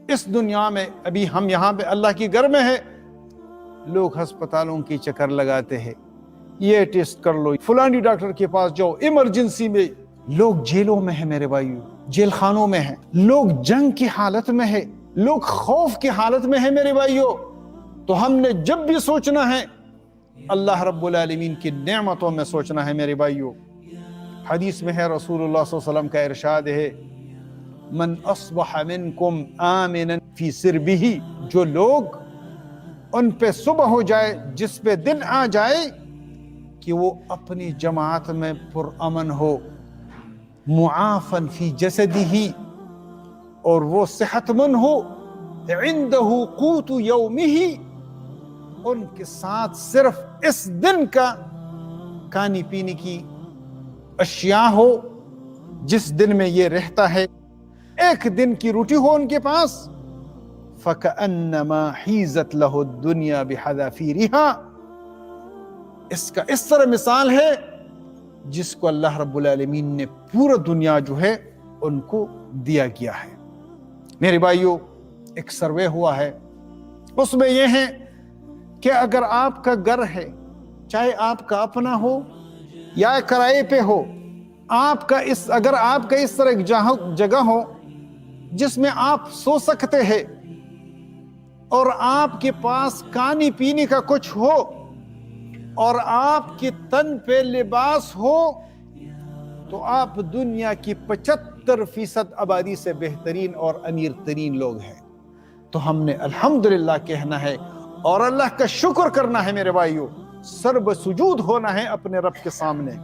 اس دنیا میں ابھی ہم یہاں پہ اللہ کی گھر میں ہے، لوگ ہسپتالوں کی چکر لگاتے ہیں، یہ ٹیسٹ کر لو، فلانی ڈاکٹر کے پاس جاؤ، ایمرجنسی میں۔ لوگ جیلوں میں ہیں میرے بھائیو، جیل خانوں میں ہیں، لوگ جنگ کی حالت میں ہے، لوگ خوف کی حالت میں ہیں میرے بھائیو۔ تو ہم نے جب بھی سوچنا ہے اللہ رب العالمین کی نعمتوں میں سوچنا ہے میرے بھائیو۔ حدیث میں ہے رسول اللہ صلی اللہ علیہ وسلم کا ارشاد ہے، من اصبح منکم آمنا فی سربہ، جو لوگ ان پہ صبح ہو جائے، جس پہ دن آ جائے کہ وہ اپنی جماعت میں پرامن ہو، معافن فی جسدہ، اور وہ صحت مند ہو، عندہ قوت یومہ، ان کے ساتھ صرف اس دن کا کھانے پینے کی اشیاء ہو جس دن میں یہ رہتا ہے، ایک دن کی روٹی ہو ان کے پاس، فَكَأَنَّمَا حِيزَتْ لَهُ الدُّنْيَا بِحَذَافِيرِهَا، اس کا اس طرح مثال ہے جس کو اللہ رب العالمین نے پورا دنیا جو ہے ان کو دیا گیا ہے۔ میرے بھائیو، ایک سروے ہوا ہے، اس میں یہ ہے کہ اگر آپ کا گھر ہے، چاہے آپ کا اپنا ہو یا کرائے پہ ہو، اگر آپ کا اس طرح ایک جگہ ہو جس میں آپ سو سکتے ہیں اور آپ کے پاس کھانے پینے کا کچھ ہو اور آپ کے تن پہ لباس ہو، تو آپ دنیا کی 75% آبادی سے بہترین اور امیر ترین لوگ ہیں۔ تو ہم نے الحمدللہ کہنا ہے اور اللہ کا شکر کرنا ہے میرے بھائیو، سر بسجود ہونا ہے اپنے رب کے سامنے۔